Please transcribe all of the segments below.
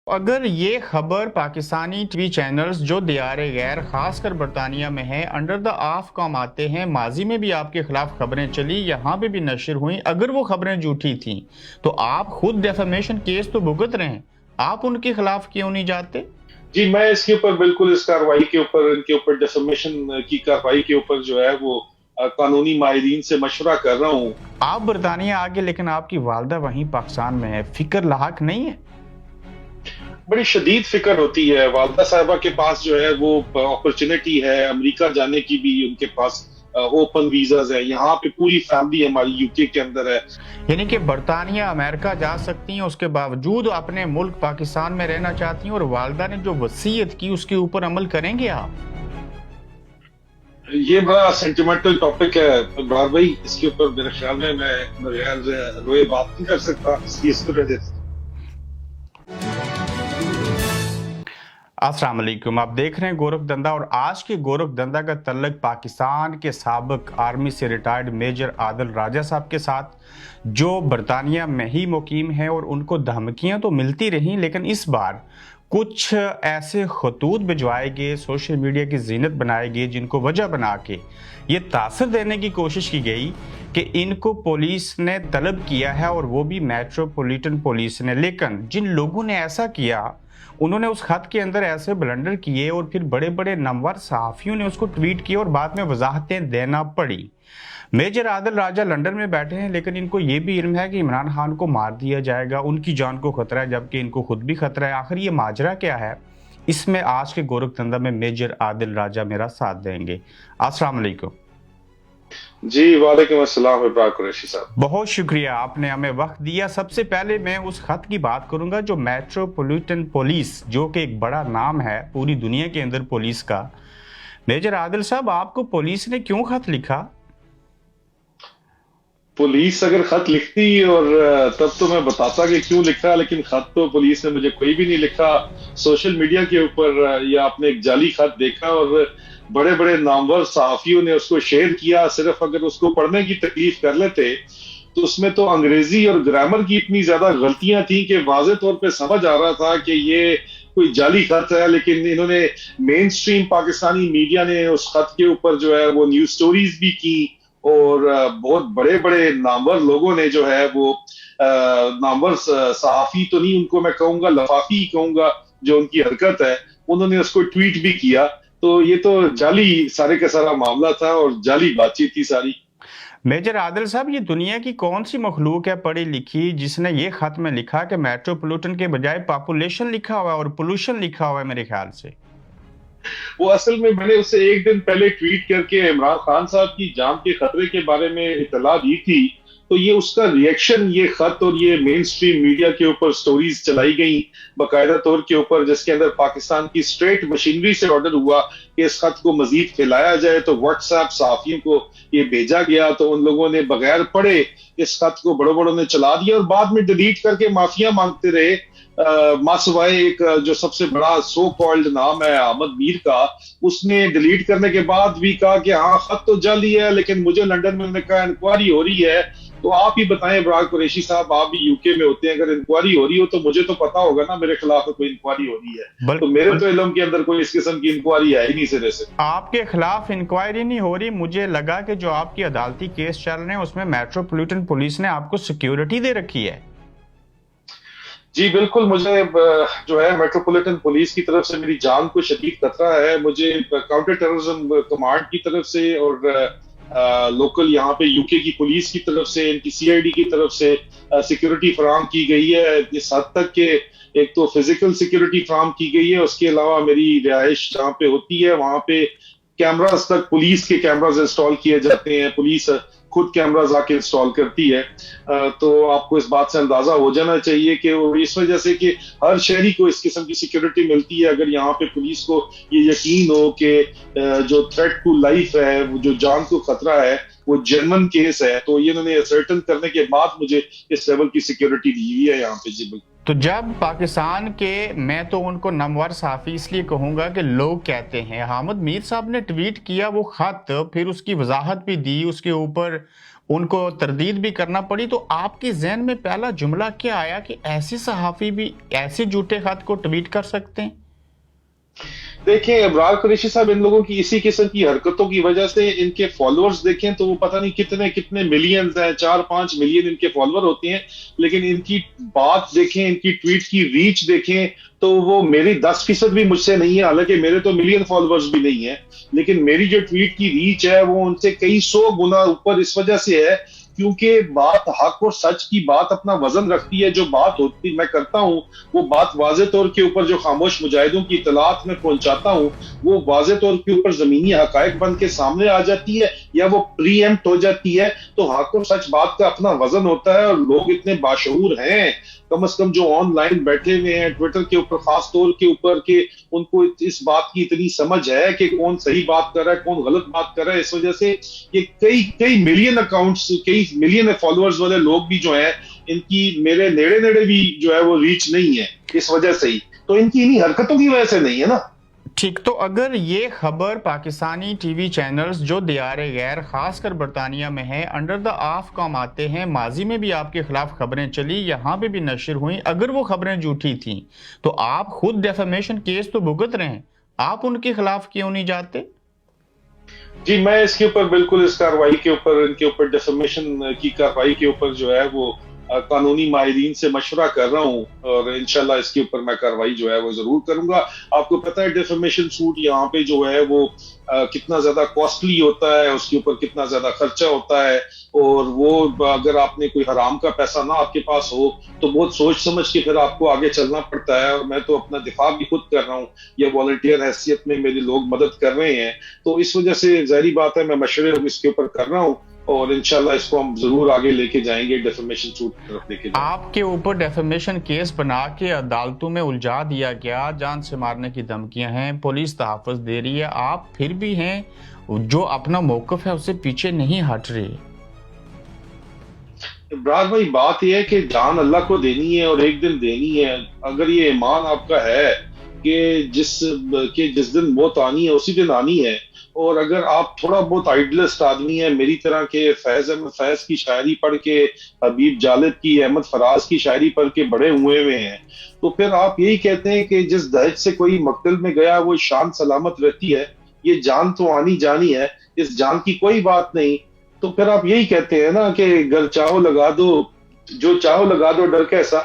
अगर ये खबर पाकिस्तानी टीवी चैनल्स जो दियारे गैर खासकर बरतानिया में है अंडर द आफ काम आते हैं, माजी में भी आपके खिलाफ खबरें चली, यहाँ पे भी नशर हुई, अगर वो खबरें झूठी थी तो आप खुद डेफेमेशन केस तो भुगत रहे हैं, आप उनके खिलाफ क्यों नहीं जाते? जी, मैं इसके ऊपर बिल्कुल इस कार्रवाई के ऊपर इनके ऊपर डेफेमेशन की कार्रवाई के ऊपर जो है वो कानूनी माहिरीन से मशवरा कर रहा हूँ। आप बरतानिया आगे लेकिन आपकी वालदा वहीं पाकिस्तान में है, फिक्र लाहक नहीं है? बड़ी शदीद फिक्र होती है। वालदा साहिबा के पास जो है वो अपॉर्चुनिटी है अमेरिका जाने की भी, उनके पास ओपन वीजाज है। यहाँ पे पूरी फैमिली हमारी यूके के अंदर है। यानी कि बरतानिया अमेरिका जा सकती हैं, उसके बावजूद अपने मुल्क पाकिस्तान में रहना चाहती हैं, और वालदा ने जो वसीयत की उसके ऊपर अमल करेंगे आप? ये बड़ा सेंटिमेंटल टॉपिक है इमरान भाई, इसके ऊपर मेरे ख्याल में मैं बगैर रोए बात नहीं कर सकता इस तरह से। अस्सलाम वालेकुम, आप देख रहे हैं गोरख धंधा, और आज के गोरख धंधा का तल्लक पाकिस्तान के साबिक आर्मी से रिटायर्ड मेजर आदिल राजा साहब के साथ, जो बरतानिया में ही मुकीम हैं, और उनको धमकियां तो मिलती रहीं, लेकिन इस बार कुछ ऐसे खतूत भिजवाए गए, सोशल मीडिया की जीनत बनाए गए, जिनको वजह बना के ये तासर देने की कोशिश की गई कि इनको पुलिस ने तलब किया है, और वो भी मेट्रोपॉलिटन पुलिस ने। लेकिन जिन लोगों ने ऐसा किया उन्होंने उस खत के अंदर ऐसे ब्लंडर किए, और फिर बड़े बड़े नामवर सहाफ़ियों ने उसको ट्वीट किया और बाद में वजाहतें देना पड़ी। मेजर आदिल राजा लंदन में बैठे हैं, लेकिन इनको ये भी इल्म है कि इमरान खान को मार दिया जाएगा, उनकी जान को खतरा है, जबकि इनको खुद भी खतरा है। आखिर ये माजरा क्या है? इसमें आज के गोरख धंधा में मेजर आदिल राजा मेरा साथ देंगे। अस्सलाम वालेकुम। जी वालेकुम अस्सलाम इब्रार कुरैशी साहब। बहुत शुक्रिया, आपने हमें वक्त दिया। सबसे पहले मैं उस खत की बात करूंगा जो मेट्रोपॉलिटन पुलिस, जो कि एक बड़ा नाम है पूरी दुनिया के अंदर पुलिस का। मेजर आदिल साहब, आपको पुलिस ने क्यों खत लिखा? पुलिस अगर खत लिखती और तब तो मैं बताता कि क्यों लिखा, लेकिन खत तो पुलिस ने मुझे कोई भी नहीं लिखा। सोशल मीडिया के ऊपर या आपने एक जाली खत देखा और बड़े बड़े नामवर सहाफियों ने उसको शेयर किया। सिर्फ अगर उसको पढ़ने की तकलीफ कर लेते तो उसमें तो अंग्रेजी और ग्रामर की इतनी ज्यादा गलतियां थी कि वाज़े तौर पे समझ आ रहा था कि ये कोई जाली खत है। लेकिन इन्होंने मेन स्ट्रीम पाकिस्तानी मीडिया ने उस खत के ऊपर जो है वो न्यूज स्टोरीज भी की, और बहुत बड़े बड़े नामवर लोगों ने जो है वो नामवर सहाफी तो नहीं, उनको मैं कहूंगा लफाफी ही कहूंगा, जो उनकी हरकत है, उन्होंने उसको ट्वीट भी किया। तो ये तो जाली सारे का सारा मामला था और जाली बातचीत थी सारी। मेजर आदिल साहब, ये दुनिया की कौन सी मखलूक है पढ़ी लिखी जिसने ये खत में लिखा कि मेट्रोपॉलिटन के बजाय पॉपुलेशन लिखा हुआ है और पोल्यूशन लिखा हुआ है? मेरे ख्याल से वो असल में मैंने उससे एक दिन पहले ट्वीट करके इमरान खान साहब की जान के खतरे के बारे में इतला दी थी, तो ये उसका रिएक्शन, ये खत और ये मेन स्ट्रीम मीडिया के ऊपर स्टोरीज चलाई गई बाकायदा तौर के ऊपर, जिसके अंदर पाकिस्तान की स्ट्रेट मशीनरी से ऑर्डर हुआ कि इस खत को मजीद फैलाया जाए। तो व्हाट्सएप सहाफियों को ये भेजा गया, तो उन लोगों ने बगैर पढ़े इस खत को बड़ों बड़ों ने चला दिया, और बाद में डिलीट करके माफिया मांगते रहे। मासवाए एक जो सबसे बड़ा सो कॉल्ड नाम है अहमद मीर का, उसने डिलीट करने के बाद भी कहा कि हाँ खत तो जाली है, लेकिन मुझे लंदन में कहा इंक्वायरी हो रही है। तो आप ही बताएं इब्रार कुरैशी साहब, आप भी यूके में होते हैं, अगर इंक्वायरी हो रही हो तो मुझे तो पता होगा ना मेरे खिलाफ कोई इंक्वायरी हो रही है। तो मेरे तो इल्म के अंदर कोई इस किस्म की इंक्वायरी है ही नहीं सिरे से। आपके खिलाफ इंक्वायरी नहीं हो रही, मुझे लगा कि जो आपकी अदालती केस चल रहे हैं उसमें मेट्रोपॉलिटन पुलिस ने आपको सिक्योरिटी दे रखी है। जी बिल्कुल, मुझे जो है मेट्रोपॉलिटन पुलिस की तरफ से मेरी जान को शदीद खतरा है। मुझे काउंटर टेररिज्म कमांड की तरफ से और लोकल यहाँ पे यूके की पुलिस की तरफ से, इनकी सीआईडी की तरफ से सिक्योरिटी फराम की गई है। इस हद तक के एक तो फिजिकल सिक्योरिटी फराम की गई है, उसके अलावा मेरी रिहाइश जहाँ पे होती है वहां पे कैमरास तक, पुलिस के कैमरास इंस्टॉल किए जाते हैं, पुलिस खुद कैमरास आके इंस्टॉल करती है। तो आपको इस बात से अंदाजा हो जाना चाहिए कि इस वजह से कि हर शहरी को इस किस्म की सिक्योरिटी मिलती है। अगर यहाँ पे पुलिस को ये यकीन हो कि जो थ्रेट टू लाइफ है, जो जान को खतरा है, वो जेन्युइन केस है, तो ये इन्होंने सर्टन करने के बाद मुझे इस लेवल की सिक्योरिटी दी हुई है यहाँ पे। जी बिल्कुल। तो जब पाकिस्तान के, मैं तो उनको नमवर साफी इसलिए कहूंगा कि लोग कहते हैं, अहमद मीर साहब ने ट्वीट किया वो खत, फिर उसकी वजाहत भी दी, उसके ऊपर ان کو تردید بھی کرنا پڑی، تو آپ کے ذہن میں پہلا جملہ کیا آیا کہ ایسے صحافی بھی ایسے جھوٹے خط کو ٹویٹ کر سکتے ہیں؟ دیکھیں ابرار قریشی صاحب، ان لوگوں کی اسی قسم کی حرکتوں کی وجہ سے ان کے فالوورز دیکھیں تو وہ پتہ نہیں کتنے کتنے ملینز ہیں، 4-5 ملین ان کے فالوور ہوتے ہیں، لیکن ان کی بات دیکھیں، ان کی ٹویٹ کی ریچ دیکھیں تو وہ میری 10% بھی مجھ سے نہیں ہے، حالانکہ میرے تو ملین فالوورز بھی نہیں ہیں، لیکن میری جو ٹویٹ کی ریچ ہے وہ ان سے کئی 100 گنا اوپر اس وجہ سے ہے کیونکہ بات حق اور سچ کی بات اپنا وزن رکھتی ہے. جو بات ہوتی میں کرتا ہوں وہ بات واضح طور کے اوپر جو خاموش مجاہدوں کی اطلاعات میں پہنچاتا ہوں وہ واضح طور کے اوپر زمینی حقائق بن کے سامنے آ جاتی ہے یا وہ پری ایمپٹ ہو جاتی ہے. تو حق اور سچ بات کا اپنا وزن ہوتا ہے اور لوگ اتنے باشعور ہیں کم از کم جو آن لائن بیٹھے ہوئے ہیں ٹویٹر کے اوپر خاص طور کے اوپر کہ ان کو اس بات کی اتنی سمجھ ہے کہ کون صحیح بات کر رہا ہے کون غلط بات کر رہا ہے. اس وجہ سے یہ کئی ملین اکاؤنٹس کئی ملین فالوورز والے لوگ بھی جو ہیں ان کی میرے نیڑے نیڑے بھی جو ہے وہ ریچ نہیں ہے اس وجہ سے ہی. تو ان کی انہی حرکتوں کی وجہ سے نہیں ہے نا. ٹھیک، تو اگر یہ خبر پاکستانی ٹی وی چینلز جو دیار غیر خاص کر برطانیہ میں ہیں انڈر دا آف کام آتے ہیں، ماضی میں بھی آپ کے خلاف خبریں چلی، یہاں پہ بھی نشر ہوئیں، اگر وہ خبریں جھوٹی تھیں تو آپ خود ڈیفیمیشن کیس تو بھگت رہے ہیں، آپ ان کے خلاف کیوں نہیں جاتے؟ جی میں اس کے اوپر بالکل اس کاروائی کے اوپر ان کے اوپر ڈیفیمیشن کی کاروائی کے اوپر جو ہے وہ قانونی ماہرین سے مشورہ کر رہا ہوں اور انشاءاللہ اس کے اوپر میں کاروائی جو ہے وہ ضرور کروں گا. آپ کو پتہ ہے ڈیفیمیشن سوٹ یہاں پہ جو ہے وہ کتنا زیادہ کاسٹلی ہوتا ہے، اس کے اوپر کتنا زیادہ خرچہ ہوتا ہے اور وہ اگر آپ نے کوئی حرام کا پیسہ نہ آپ کے پاس ہو تو بہت سوچ سمجھ کے پھر آپ کو آگے چلنا پڑتا ہے. اور میں تو اپنا دفاع بھی خود کر رہا ہوں یا والنٹیئر حیثیت میں میرے لوگ مدد کر رہے ہیں، تو اس وجہ سے ظاہری بات ہے میں مشورے اس کے اوپر کر رہا ہوں اور انشاءاللہ اس کو ہم ضرور آگے لے کے جائیں گے، ڈیفیمیشن سوٹ طرف لے کے جائیں گے. آپ کے اوپر ڈیفیمیشن کیس بنا کے عدالتوں میں الجھا دیا گیا، جان سے مارنے کی دھمکیاں ہیں، پولیس تحفظ دے رہی ہے، آپ پھر بھی ہیں جو اپنا موقف ہے اسے پیچھے نہیں ہٹ رہے. ابراز بھائی بات یہ ہے کہ جان اللہ کو دینی ہے اور ایک دن دینی ہے. اگر یہ ایمان آپ کا ہے کہ جس دن موت آنی ہے اسی دن آنی ہے، اور اگر آپ تھوڑا بہت آئیڈلسٹ آدمی ہیں میری طرح کے فیض احمد فیض کی شاعری پڑھ کے حبیب جالب کی احمد فراز کی شاعری پڑھ کے بڑے ہوئے ہیں، تو پھر آپ یہی کہتے ہیں کہ جس دہج سے کوئی مقتل میں گیا وہ شان سلامت رہتی ہے. یہ جان تو آنی جانی ہے، اس جان کی کوئی بات نہیں. تو پھر آپ یہی کہتے ہیں نا کہ گر چاہو لگا دو، جو چاہو لگا دو ڈر کیسا،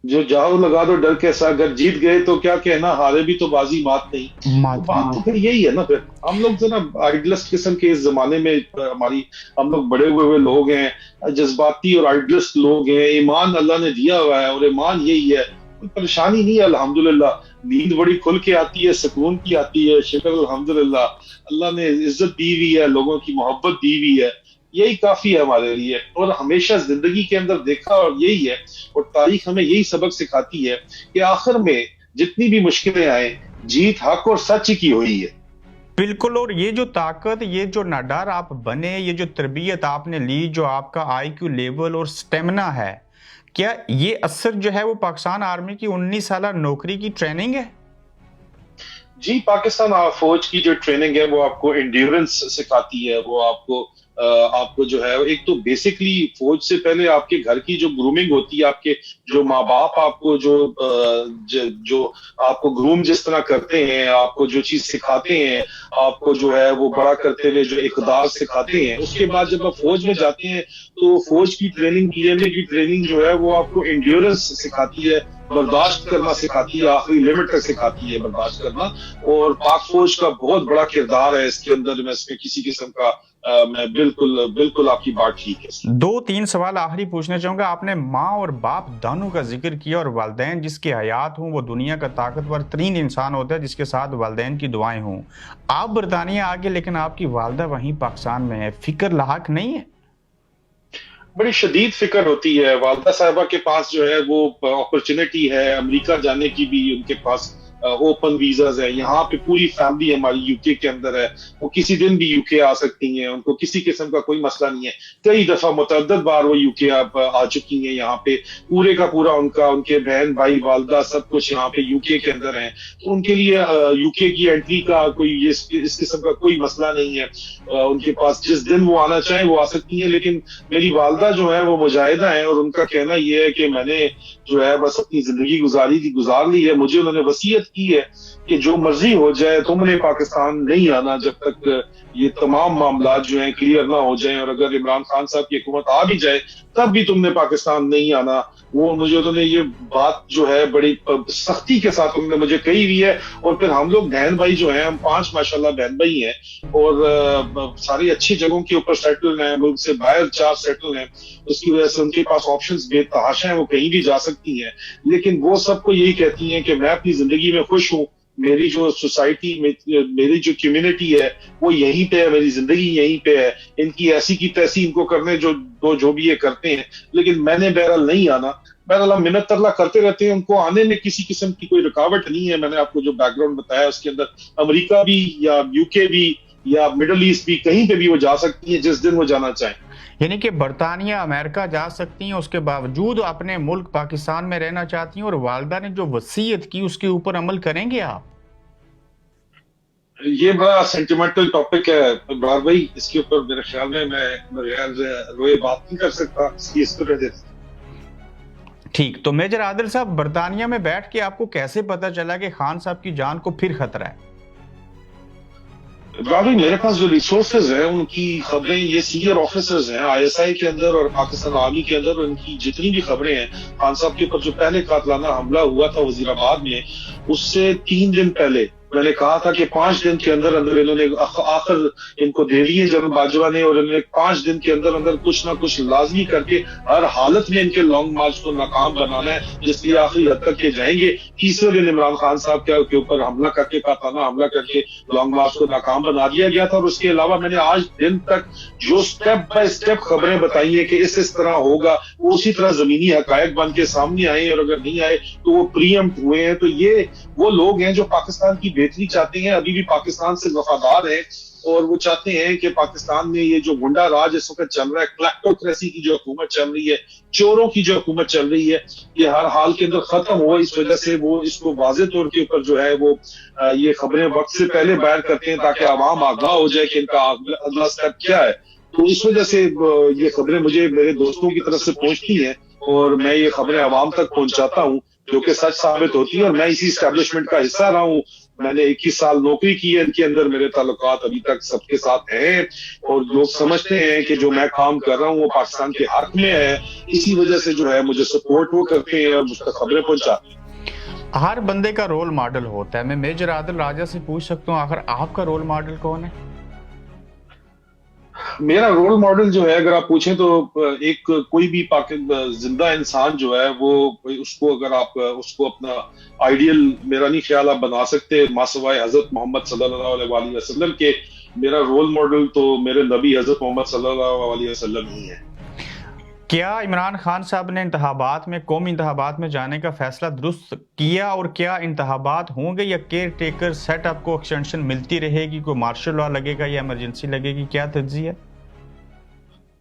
جو چاہو لگا دو ڈر کیسا، اگر جیت گئے تو کیا کہنا، ہارے بھی تو بازی مات نہیں. بات تو پھر یہی ہے نا. پھر ہم لوگ جو نا آئیڈلسٹ قسم کے اس زمانے میں ہم لوگ بڑے ہوئے لوگ ہیں، جذباتی اور آئیڈلسٹ لوگ ہیں. ایمان اللہ نے دیا ہوا ہے اور ایمان یہی ہے، کوئی پریشانی نہیں ہے الحمدللہ. نیند بڑی کھل کے آتی ہے، سکون کی آتی ہے، شکر الحمدللہ. اللہ نے عزت دی ہوئی ہے، لوگوں کی محبت دی ہوئی ہے، یہی کافی ہے ہمارے لیے. اور ہمیشہ زندگی کے اندر دیکھا اور یہی ہے اور تاریخ ہمیں یہی سبق سکھاتی ہے کہ آخر میں جتنی بھی مشکلیں آئیں جیت حق اور سچ کی ہوئی ہے. بالکل. اور یہ جو طاقت، یہ جو ناڈر آپ بنے، یہ جو تربیت آپ نے لی، جو آپ کا آئی کیو لیول اور سٹیمنا ہے، کیا یہ اثر جو ہے وہ پاکستان آرمی کی 19 سالہ نوکری کی ٹریننگ ہے؟ جی پاکستان فوج کی جو ٹریننگ ہے وہ آپ کو انڈیورنس سکھاتی ہے. وہ آپ کو جو ہے ایک تو بیسکلی فوج سے پہلے آپ کے گھر کی جو گرومنگ ہوتی ہے، آپ کے جو ماں باپ آپ کو جو آپ کو گروم جس طرح کرتے ہیں، آپ کو جو چیز سکھاتے ہیں، آپ کو جو ہے وہ بڑا کرتے ہوئے جو اقدار سکھاتے ہیں، اس کے بعد جب آپ فوج میں جاتے ہیں تو فوج کی ٹریننگ PMA کی ٹریننگ جو ہے وہ آپ کو انڈیورنس سکھاتی ہے، برداشت کرنا سکھاتی ہے، آخری لمٹ تک سکھاتی ہے برداشت کرنا. اور پاک فوج کا بہت بڑا کردار ہے اس کے اندر. میں اس میں کسی قسم کا میں بالکل آپ کی بات ٹھیک ہے. 2-3 سوال آخری پوچھنا چاہوں گا. آپ نے ماں اور باپ دونوں کا ذکر کیا اور والدین جس کے حیات ہوں وہ دنیا کا طاقتور ترین انسان ہوتا ہے جس کے ساتھ والدین کی دعائیں ہوں. آپ برطانیہ آگے لیکن آپ کی والدہ وہیں پاکستان میں ہے، فکر لاحق نہیں ہے؟ بڑی شدید فکر ہوتی ہے. والدہ صاحبہ کے پاس جو ہے وہ اپرچونٹی ہے امریکہ جانے کی بھی، ان کے پاس ओपन वीजाज है, यहाँ पे पूरी फैमिली हमारी यूके के अंदर है, वो किसी दिन भी यूके आ सकती हैं, उनको किसी किस्म का कोई मसला नहीं है। कई दफा मुतअद्दिद बार वो यूके आ चुकी हैं, यहाँ पे पूरे का पूरा उनके बहन भाई वालदा सब कुछ यहाँ पे यूके के अंदर है, तो उनके लिए यूके की एंट्री का कोई इस किस्म का कोई मसला नहीं है। उनके पास जिस दिन वो आना चाहे वो आ सकती है। लेकिन मेरी वालदा जो है वो मुजाहिदा है और उनका कहना ये है कि मैंने जो है बस अपनी जिंदगी गुजार ली है, मुझे उन्होंने वसीयत की है कि जो मर्जी हो जाए तुमने पाकिस्तान नहीं आना जब तक ये तमाम मामला जो हैं क्लियर ना हो जाएं, और अगर इमरान खान साहब की हुकूमत आ भी जाए तब भी तुमने पाकिस्तान नहीं आना। वो मुझे उन्होंने ये बात जो है बड़ी सख्ती के साथ उन्होंने मुझे कही हुई है। और फिर हम लोग बहन भाई जो हैं, हम 5 माशाल्लाह बहन भाई हैं और सारी अच्छी जगहों के ऊपर सेटल हैं, मुल्क से बाहर 4 सेटल हैं, उसकी वजह से उनके पास ऑप्शंस बेतहाशा हैं, वो कहीं भी जा सकती हैं। लेकिन वो सबको यही कहती हैं कि मैं अपनी जिंदगी में खुश हूँ, मेरी जो सोसाइटी मेरी जो कम्युनिटी है वो यहीं पे है, मेरी जिंदगी यहीं पे है, इनकी ऐसी की तैसी इनको करने जो भी ये करते हैं, लेकिन मैंने बहरहाल नहीं आना। बहरहाल हम मिन्नत तरला करते रहते हैं, उनको आने में किसी किस्म की कोई रुकावट नहीं है। मैंने आपको जो बैकग्राउंड बताया उसके अंदर अमेरिका भी या यूके भी या मिडल ईस्ट भी, कहीं पे भी वो जा सकती है जिस दिन वो जाना चाहें। यानी कि बरतानिया अमेरिका जा सकती हैं, उसके बावजूद अपने मुल्क पाकिस्तान में रहना चाहती हैं, और वालदा ने जो वसीयत की उसके ऊपर अमल करेंगे आप? ये बड़ा सेंटिमेंटल टॉपिक है इमरान भाई, इसके ऊपर मेरे ख्याल में मैं रोए बात नहीं कर सकता इस तरह से। ठीक, तो मेजर आदिल साहब, बरतानिया में बैठ के आपको कैसे पता चला कि खान साहब की जान को फिर खतरा है? भाई मेरे पास जो रिसोर्सेज हैं उनकी खबरें, ये सीनियर ऑफिसर्स हैं आईएसआई के अंदर और पाकिस्तान आर्मी के अंदर, उनकी जितनी भी खबरें हैं, खान साहब के ऊपर जो पहले कातलाना हमला हुआ था वजीराबाद में, उससे 3 दिन पहले मैंने कहा था कि 5 दिन के अंदर अंदर इन्होंने आखिर इनको दे दिए जनरल बाजवा ने, और इन्होंने 5 दिन के अंदर अंदर कुछ ना कुछ लाजमी करके हर हालत में इनके लॉन्ग मार्च को नाकाम बनाना है, जिसलिए आखिरी हद तक ये जाएंगे। तीसरे दिन इमरान खान साहब के ऊपर हमला करके, काताना हमला करके लॉन्ग मार्च को नाकाम बना दिया गया था। और उसके अलावा मैंने आज दिन तक जो स्टेप बाय स्टेप खबरें बताई है कि इस तरह होगा, वो उसी तरह जमीनी हकायक बन के सामने आए, और अगर नहीं आए तो वो प्रीएम्प्ट हुए हैं। तो ये वो लोग हैं जो पाकिस्तान की बेहतरी चाहते हैं, अभी भी पाकिस्तान से वफादार हैं, और वो चाहते हैं कि पाकिस्तान में ये जो गुंडा राज इस वक्त चल रहा है, क्लैप्टोक्रेसी की जो हुकूमत चल रही है, चोरों की जो हुकूमत चल रही है, ये हर हाल के अंदर खत्म हो। इस वजह से वो इसको वाज़ेह तौर के ऊपर जो है वो ये खबरें वक्त से पहले बयान करते हैं ताकि आवाम आगाह हो जाए कि इनका अगला स्टेप क्या है। तो इस वजह से ये खबरें मुझे मेरे दोस्तों की तरफ से पहुंचती हैं और मैं ये खबरें आवाम तक पहुंचाता हूं, जो कि सच साबित होती है। और मैं इसी एस्टेब्लिशमेंट का हिस्सा रहा हूं, मैंने 21 साल नौकरी की है, इनके अंदर मेरे ताल्लुकात अभी तक सबके साथ हैं, और लोग समझते हैं कि जो मैं काम कर रहा हूं वो पाकिस्तान के हक में है। इसी वजह से जो है मुझे सपोर्ट वो करते हैं और मुझ तक खबरें पहुंचाते हैं। हर बंदे का रोल मॉडल होता है। मैं मेजर आदिल राजा से पूछ सकता हूँ, आखिर आपका रोल मॉडल कौन है? मेरा रोल मॉडल जो है, अगर आप पूछें तो एक कोई भी जिंदा इंसान जो है वो, उसको अगर आप उसको अपना आइडियल, मेरा नहीं ख्याल आप बना सकते मासवाए हजरत मोहम्मद सल्लल्लाहु अलैहि वसल्लम के। मेरा रोल मॉडल तो मेरे नबी हजरत मोहम्मद सल्लल्लाहु अलैहि वसल्लम ही है। क्या इमरान खान साहब ने इंतखाबात में, कौमी इंतखाबात में जाने का फैसला दुरुस्त किया, और क्या इंतखाबात होंगे या केयर टेकर सेटअप को एक्सटेंशन मिलती रहेगी, कोई मार्शल लॉ लगेगा या इमरजेंसी लगेगी, क्या तज्ज़िया है?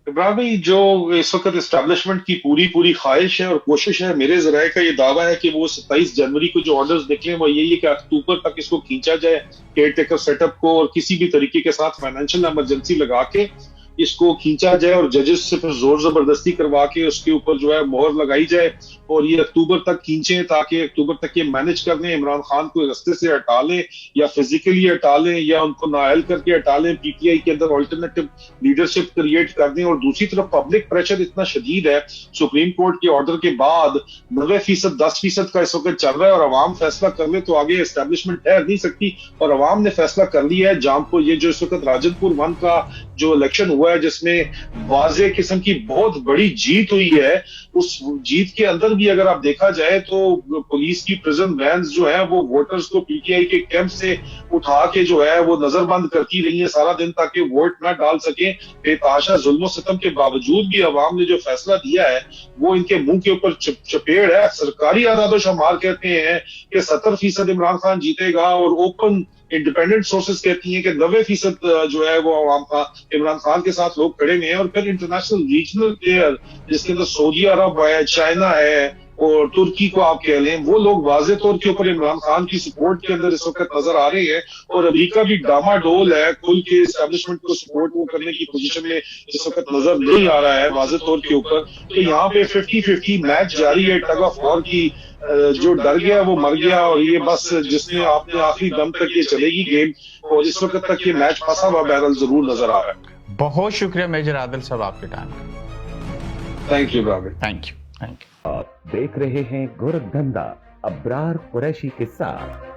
इमरान भाई, जो इस वक्त एस्टेब्लिशमेंट की पूरी ख्वाहिश है और कोशिश है, मेरे जराये का ये दावा है कि वो 27 जनवरी को जो ऑर्डर्स निकले वो यही है कि अक्टूबर तक इसको खींचा जाए, केयर टेकर सेटअप को, और किसी भी तरीके के साथ फाइनेंशियल इमरजेंसी लगा के इसको खींचा जाए और जजेस से फिर जोर जबरदस्ती करवा के उसके ऊपर जो है मोहर लगाई जाए, और ये अक्टूबर तक खींचे ताकि अक्टूबर तक ये मैनेज कर लें, इमरान खान को रास्ते से हटा लें या फिजिकली हटा लें या उनको नाअहल करके हटा लें, पीटीआई के अंदर ऑल्टरनेटिव लीडरशिप क्रिएट कर दें। और दूसरी तरफ पब्लिक प्रेशर इतना शदीद है सुप्रीम कोर्ट के ऑर्डर के बाद, 90% 10% का इस वक्त चल रहा है, और अवाम फैसला कर ले तो आगे एस्टेब्लिशमेंट ठहर नहीं सकती। और अवाम ने फैसला कर लिया है, जामपुर ये जो इस वक्त राजनपुर 1 का جو الیکشن ہوا ہے جس میں واضح قسم کی بہت بڑی جیت ہوئی ہے، اس جیت کے اندر بھی اگر آپ دیکھا جائے تو پولیس کی پرزن وینز جو ہیں وہ ووٹرز کو پی ٹی آئی کے کیمپ سے اٹھا کے جو ہے وہ نظر بند کرتی رہی ہیں سارا دن تاکہ ووٹ نہ ڈال سکیں. بے تحاشا ظلم و ستم کے باوجود بھی عوام نے جو فیصلہ دیا ہے وہ ان کے منہ کے اوپر چپیڑ ہے. سرکاری اعداد و شمار کہتے ہیں کہ 70% عمران خان جیتے گا، اور اوپن انڈیپینڈنٹ سورسز کہتی ہیں کہ 90% جو ہے وہ عوام کا عمران خان کے ساتھ لوگ کھڑے ہوئے ہیں. اور پھر انٹرنیشنل ریجنل پلیئر جس کے اندر سعودی عرب ہے، چائنا ہے اور ترکی کو آپ کہہ لیں، وہ لوگ واضح طور کے اوپر عمران خان کی سپورٹ کے اندر اس وقت نظر آ رہے ہیں. اور امریکہ بھی ڈاما ڈول ہے، کھل کے اسٹیبلشمنٹ کو سپورٹ کرنے کی پوزیشن میں اس وقت نظر نہیں آ رہا ہے واضح طور کے اوپر. تو یہاں پہ 50-50 میچ جاری ہے. ٹگ آف وار کی جو ڈر گیا وہ مر گیا، اور یہ بس جس نے آپ نے آخری دم تک یہ چلے گی گیم، اور اس وقت تک یہ میچ پھنسا ہوا بہرحال ضرور نظر آ رہا ہے. بہت شکریہ میجر عادل صاحب آپ کے ٹائم کا. Thank you brother. Thank you. آپ دیکھ رہے ہیں گورکھ دھندا ابرار قریشی کے ساتھ.